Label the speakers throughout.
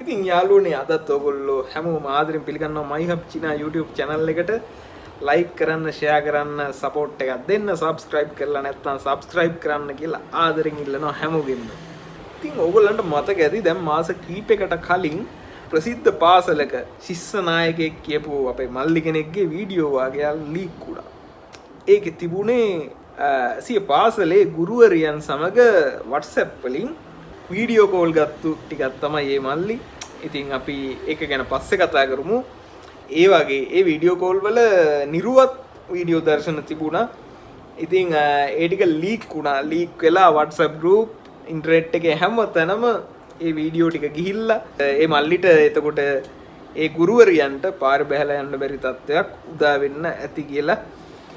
Speaker 1: ඉතින් යාළුවනේ අදත් ඔයගොල්ලෝ හැමෝම ආදරෙන් පිළිගන්නවා MyHub China YouTube channel එකට like කරන්න, share කරන්න, support එකක් දෙන්න, subscribe කරලා නැත්නම් subscribe කරන්න කියලා ආදරෙන් ඉල්ලනවා හැමෝගෙම. ඉතින් ඕගොල්ලන්ට මතක ඇති දැන් මාස කීපයකට කලින් ප්‍රසිද්ධ පාසලක ශිෂ්‍ය නායකයෙක් කියපු අපේ මල්ලි කෙනෙක්ගේ වීඩියෝ වාගේ ලීක් වුණා. ඒකේ තිබුණේ සිය පාසලේ ගුරුවරියන් සමග WhatsApp වලින් වීඩියෝ කෝල් ගත්තු ටිකක් තමයි මේ මල්ලි. ඉතින් අපි ඒක ගැන පස්සේ කතා කරමු. ඒ වගේ ඒ වීඩියෝ කෝල් වල නිර්වත් වීඩියෝ දර්ශන තිබුණා. ඉතින් ඒ ටික ලීක් වුණා. ලීක් වෙලා WhatsApp group ඉන්ටර්නෙට් එකේ හැම තැනම ඒ වීඩියෝ ටික ගිහිල්ලා ඒ මල්ලිට එතකොට ඒ ගුරුවරියන්ට පාර බැහැලා යන්න බැරි තත්ත්වයක් උදා වෙන්න ඇති කියලා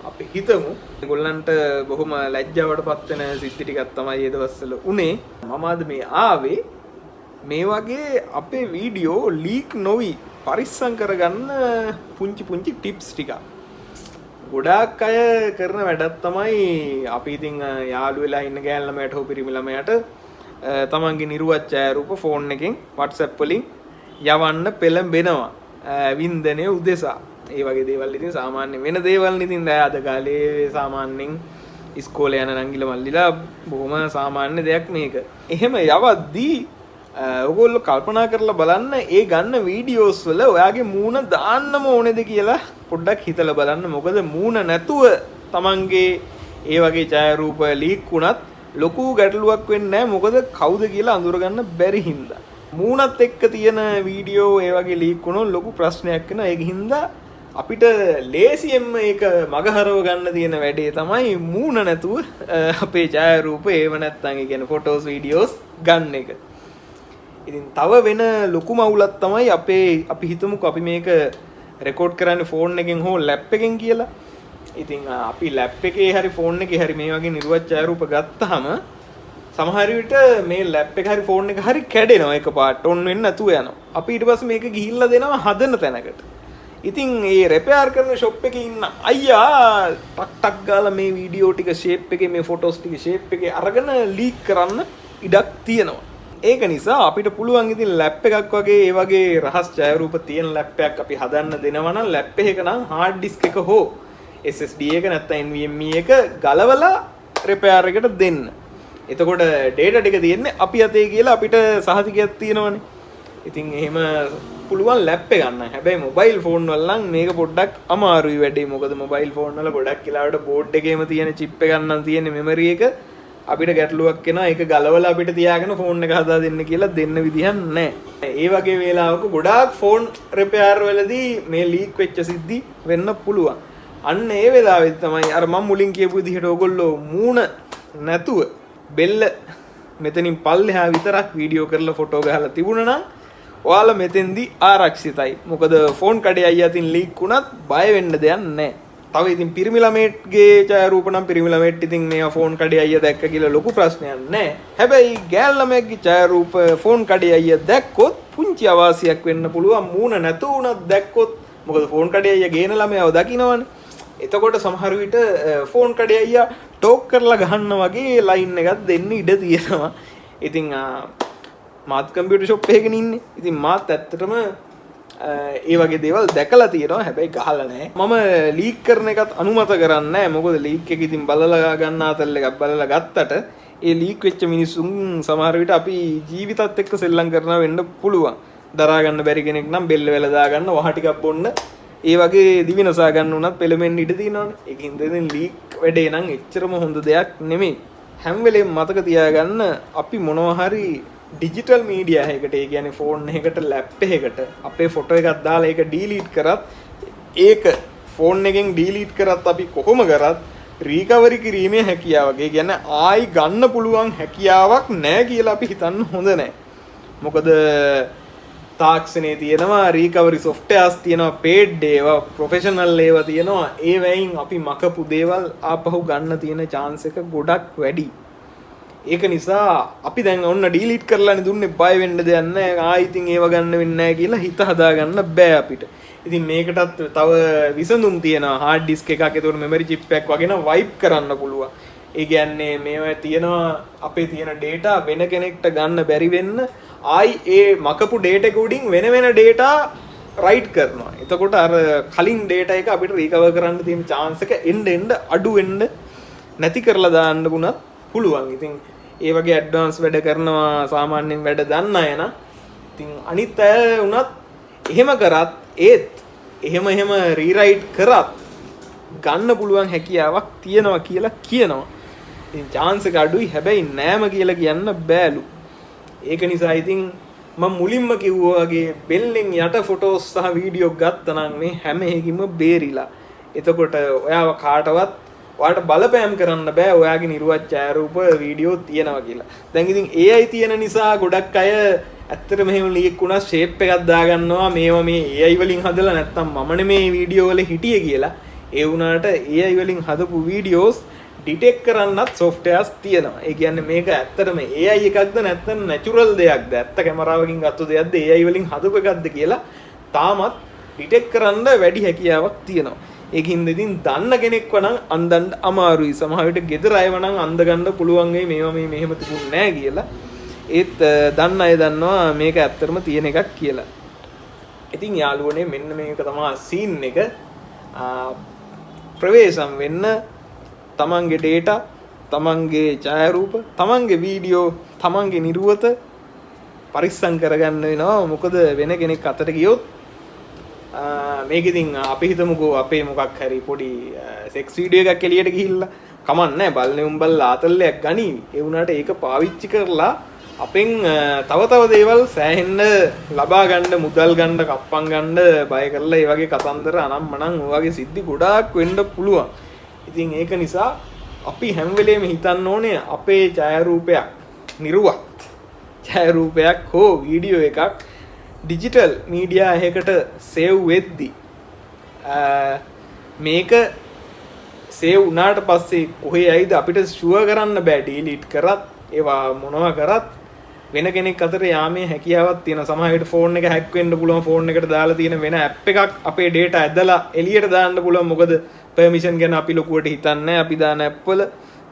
Speaker 1: අපි හිතමු. ඒගොල්ලන්ට බොහොම ලැජ්ජාවට පත් වෙන සිද්ධි ටිකක් තමයි ඒ දවස්වල උනේ. මම අද මේ ආවේ මේ වගේ අපේ වීඩියෝ ලීක් නොවි පරිස්සම් කරගන්න පුංචි පුංචි ටිප්ස් ටිකක්. ගොඩාක් අය කරන වැඩක් තමයි අපි ඉතින් යාළු වෙලා ඉන්න ගෑන් ළමයට හෝ පිරිමි ළමයට තමන්ගේ නිර්වත් ඡායාරූප ෆෝන් එකෙන් WhatsApp වලින් යවන්න පෙළඹෙනවා වින්දනය උදෙසා. ඒ වගේ දේවල් ඉතින් සාමාන්‍ය වෙන දේවල් ඉතින් දැන් අද කාලේ සාමාන්‍යයෙන් ඉස්කෝලේ යන නංගිල මල්ලිලා බොහොම සාමාන්‍ය දෙයක් මේක. එහෙම යවද්දී ඔයගොල්ලෝ කල්පනා කරලා බලන්න ඒ ගන්න වීඩියෝස් වල ඔයාගේ මූණ දාන්නම ඕනේද කියලා පොඩ්ඩක් හිතලා බලන්න. මොකද මූණ නැතුව තමන්ගේ ඒ වගේ ඡායාරූප ලීක් වුණත් ලොකු ගැටලුවක් වෙන්නේ නැහැ. මොකද කවුද කියලා අඳුරගන්න බැරි හින්දා. මූණත් එක්ක තියෙන වීඩියෝ ඒ වගේ ලීක් වුණොත් ලොකු ප්‍රශ්නයක් වෙනවා. ඒක හින්දා අපිට ලේසියෙන්ම ඒක මගහරව ගන්න තියෙන වැඩේ තමයි මූණ නැතුව අපේ ඡායාරූප ඒව නැත්තම් ඒ කියන්නේ ෆොටෝස් වීඩියෝස් ගන්න එක. ඉතින් තව වෙන ලොකුම අවුලක් තමයි අපි හිතමුකෝ අපි මේක රෙකෝඩ් කරන්නේ ෆෝන් එකෙන් හෝ ලැප් එකෙන් කියලා. ඉතින් අපි ලැප් එකේ හරි ෆෝන් එකේ හරි මේ වගේ නිර්වත් ඡායාරූප ගත්තාම සමහර විට මේ ලැප් එක හරි ෆෝන් එක හරි කැඩෙනවා එකපාරට ඔන් වෙන්න නැතුව යනවා. අපි ඊට පස්සේ මේක ගිහිල්ලා දෙනවා හදන තැනකට. ඉතින් ඒ රෙපෙයාර් කරන ෂොප් එකේ ඉන්න අයියා ටක් ටක් ගාලා මේ වීඩියෝ ටික ෂේප් එකේ මේ ෆොටෝස් ටික ෂේප් එකේ අරගෙන ලීක් කරන්න ඉඩක් තියෙනවා. ඒක නිසා අපිට පුළුවන් ඉතින් ලැප් එකක් වගේ ඒ වගේ රහස් ඡායාරූප තියෙන ලැප් එකක් අපි හදන්න දෙනවා නම් ලැප් එකක නම් හાર્ඩ් ඩිස්ක් එක හෝ SSD එක නැත්නම් NVMe එක ගලවලා රෙපෙයාර් එකට දෙන්න. එතකොට data ටික තියෙන්නේ අපි අතේ කියලා අපිට සහතිකයක් තියෙනවනේ. ඉතින් එහෙම පුළුවන් ලැප් එක ගන්න. හැබැයි මොබයිල් ෆෝන් වල නම් මේක පොඩ්ඩක් අමාරුයි වැඩේ. මොකද මොබයිල් ෆෝන් වල ගොඩක් වෙලාවට බෝඩ් එකේම තියෙන චිප් එක ගන්න තියෙන මෙමරි එක අපිට ගැටලුවක් වෙනවා. ඒක ගලවලා අපිට තියාගෙන ෆෝන් එක හදා දෙන්න කියලා දෙන්න විදිහක් නැහැ. ඒ වගේ වෙලාවක ගොඩාක් ෆෝන් රිපෙයාර් වලදී මේ ලීක් වෙච්ච සිද්ධි වෙන්න පුළුවන්. අන්න ඒ වෙලාවෙත් තමයි අර මම මුලින් කියපු විදිහට ඕගොල්ලෝ මූණ නැතුව බෙල්ල මෙතනින් පල්ලෙහා විතරක් වීඩියෝ කරලා ෆොටෝ ගහලා තිබුණා නම් ඔයාලා මෙතෙන්දී ආරක්ෂිතයි. මොකද ෆෝන් කඩේ අයියාතින් ලීක් වුණත් බය වෙන්න දෙයක් නැහැ. තව ඉතින් පිරිමි ළමයෙක්ගේ ඡායාරූප නම් පිරිමි ළමයෙක්ට ඉතින් මේවා ෆෝන් කඩේ අයියා දැක්ක කියලා ලොකු ප්‍රශ්නයක් නැහැ. හැබැයි ගෑල් ළමයෙක්ගේ ඡායාරූප ෆෝන් කඩේ අයියා දැක්කොත් පුංචි අවාසියක් වෙන්න පුළුවන්. මූණ නැතු වුණත් දැක්කොත් මොකද ෆෝන් කඩේ අයියා ගේන ළමයාව දකින්නවනේ. එතකොට සමහර විට ෆෝන් කඩේ අයියා ටෝක් කරලා ගහන්න වගේ ලයින් එකක් දෙන්න ඉඩ තියෙනවා. ඉතින් මාත් කම්පියුටර් ෂොප් එකකින් ඉන්නේ. ඉතින් මාත් ඇත්තටම ඒ වගේ දේවල් දැකලා තියෙනවා. හැබැයි ගහලා නැහැ. මම ලීක් කරන එකත් අනුමත කරන්නේ නැහැ. මොකද ලීක් එක ඉතින් බලලා ගන්න ආතල් එකක් බලලා ගත්තට ඒ ලීක් වෙච්ච මිනිස්සුන් සමහර විට අපි ජීවිතත් එක්ක සෙල්ලම් කරනවා වෙන්න පුළුවන්. දරා ගන්න බැරි කෙනෙක් නම් බෙල්ල වෙලා දා ගන්න වහ ටිකක් බොන්න ඒ වගේ දිවිනසා ගන්න උනත් පෙළමෙන්න ඉඩ තියෙනවනේ. ඒකින්ද ඉතින් ලීක් වැඩේ නම් එච්චරම හොඳ දෙයක් නෙමෙයි. හැම වෙලේම මතක තියාගන්න අපි මොනවා හරි ඩිජිටල් මීඩියා එකකට ඒ කියන්නේ ෆෝන් එකකට ලැප් එකකට අපේ ෆොටෝ එකක් දාලා ඒක ඩීලීට් කරත් ඒක ෆෝන් එකෙන් ඩීලීට් කරත් අපි කොහොම කරත් රීකවරි කිරීමේ හැකියාවක් ඒ කියන්නේ ආයි ගන්න පුළුවන් හැකියාවක් නැහැ කියලා අපි හිතන්න හොඳ නැහැ. මොකද තාක්ෂණයේ තියෙනවා රීකවරි සොෆ්ට්වෙයාර්ස් තියෙනවා පේඩ් ඒවා ප්‍රොෆෙෂනල් ඒවා තියෙනවා. ඒ වෙයින් අපි මකපු දේවල් ආපහු ගන්න තියෙන chance එක ගොඩක් වැඩි. ඒක නිසා අපි දැන් ඔන්න ඩීලීට් කරලානේ දුන්නේ බය වෙන්න දෙයක් නැහැ. ආයි ඉතින් ඒව ගන්න වෙන්නේ නැහැ කියලා හිත හදාගන්න බෑ අපිට. ඉතින් මේකටත් තව විසඳුම් තියෙනවා. හાર્ඩ් ඩිස්ක් එකක් ඒතකොට මෙමරි චිප් එකක් වගේ නම් වයිප් කරන්න පුළුවන්. ඒ කියන්නේ මේවා තියෙනවා අපේ තියෙන data වෙන කෙනෙක්ට ගන්න බැරි වෙන්න ආයි ඒ මකපු data එක උඩින් වෙන වෙන data write කරනවා. එතකොට අර කලින් data එක අපිට recover කරන්න තියෙන chance එක එන්න අඩු වෙන්න නැති කරලා දාන්න වුණත් පුළුවන්. ඉතින් ඒ වගේ ඇඩ්වාන්ස් වැඩ කරනවා සාමාන්‍යයෙන් වැඩ දන්න අය නම් ඉතින් අනිත් අය උනත් එහෙම කරත් ඒත් එහෙම රීරයිට් කරත් ගන්න පුළුවන් හැකියාවක් තියෙනවා කියලා කියනවා. ඉතින් chance එක අඩුයි හැබැයි නෑම කියලා කියන්න බෑලු. ඒක නිසා ඉතින් මම මුලින්ම කිව්වා වගේ බෙල්ලෙන් යට ෆොටෝස් සහ වීඩියෝ ගත්තා නම් මේ හැම එකකින්ම බේරිලා. එතකොට ඔයාව කාටවත් ඔයාලට බලපෑම් කරන්න බෑ ඔයාගේ නිර්වත් ඡායාරූප වීඩියෝ තියෙනවා කියලා. දැන් ඉතින් AI තියෙන නිසා ගොඩක් අය ඇත්තට මෙහෙම ලීක් වුණා ෂේප් එකක් දාගන්නවා මේවා මේ AI වලින් හදලා නැත්තම් මම නෙමේ වීඩියෝ වල හිටියේ කියලා. ඒ වුණාට AI වලින් හදපු වීඩියෝස් ඩිටෙක්ට් කරන්නත් සොෆ්ට්වෙයාර්ස් තියෙනවා. ඒ කියන්නේ මේක ඇත්තටම AI එකක්ද නැත්නම් නැචරල් දෙයක්ද? ඇත්ත කැමරාවකින් ගත්ත දෙයක්ද AI වලින් හදපු එකක්ද කියලා තාමත් ඩිටෙක්ට් කරන්න වැඩි හැකියාවක් තියෙනවා. ඒකින්ද ඉතින් දන්න කෙනෙක්ව නම් අන්දන්න අමාරුයි. සමහර විට ගෙදර අයව නම් අන්ද ගන්න පුළුවන් වෙයි මේවා මේ මෙහෙම තිබුණ නැහැ කියලා. ඒත් දන්න අය දන්නවා මේක ඇත්තටම තියෙන එකක් කියලා. ඉතින් යාළුවනේ මෙන්න මේක තමයි සීන් එක. ප්‍රවේශම් වෙන්න තමන්ගේ data, තමන්ගේ ඡායාරූප, තමන්ගේ වීඩියෝ, තමන්ගේ නිර්වත පරිස්සම් කරගන්න වෙනවා. මොකද වෙන කෙනෙක් අතට ගියොත් මේක ඉතින් අපි හිතමුකෝ අපේ මොකක් හරි පොඩි සෙක්ස් වීඩියෝ එකක් එළියට ගිහිල්ලා කමන්නේ බල්නේ උඹලා ආතල්ලයක් ගනීවි. ඒ වුණාට ඒක පාවිච්චි කරලා අපෙන් තව දේවල් සෑහෙන්න ලබා ගන්න, මුදල් ගන්න, කප්පම් ගන්න බය කරලා ඒ වගේ කතන්දර අනම්මනම් ඔය වගේ සිද්ධි ගොඩාක් වෙන්න පුළුවන්. ඉතින් ඒක නිසා අපි හැම වෙලේම හිතන්න ඕනේ අපේ ඡායාරූපයක්, නිර්වත් ඡායාරූපයක් හෝ වීඩියෝ එකක් ඩිජිටල් මීඩියා එකකට සේව් වෙද්දි මේක සේව් වුණාට පස්සේ කොහේ යයිද අපිට ෂුවර් කරන්න බෑ. ඩීලීට් කරත් ඒවා මොනවා කරත් වෙන කෙනෙක් අතට යාමේ හැකියාවක් තියෙන. සමහර විට ෆෝන් එක හැක් වෙන්න පුළුවන්. ෆෝන් එකට දාලා තියෙන වෙන ඇප් එකක් අපේ data ඇදලා එළියට දාන්න පුළුවන්. මොකද permission ගැන අපි ලොකුවට හිතන්නේ නැහැ. අපි දාන ඇප් වල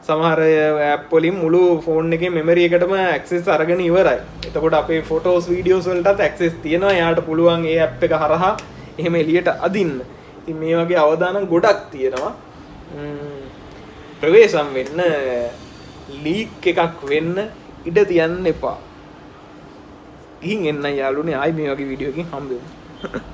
Speaker 1: සමහර ඇප් වලින් මුළු ෆෝන් එකේ මෙමරි එකටම ඇක්සස් අරගෙන ඉවරයි. එතකොට අපේ ෆොටෝස් වීඩියෝස් වලටත් ඇක්සස් තියෙනවා. එයාට පුළුවන් ඒ ඇප් එක හරහා එහෙම එළියට අදින්න. ඉතින් මේ වගේ අවදානම් ගොඩක් තියෙනවා. ප්‍රවේශම් වෙන්න ලීක් එකක් වෙන්න ඉඩ තියන්න එපා. ගිහින් එන්න යාළුවනේ ආයි මේ වගේ වීඩියෝ එකකින් හම්බ වෙමු.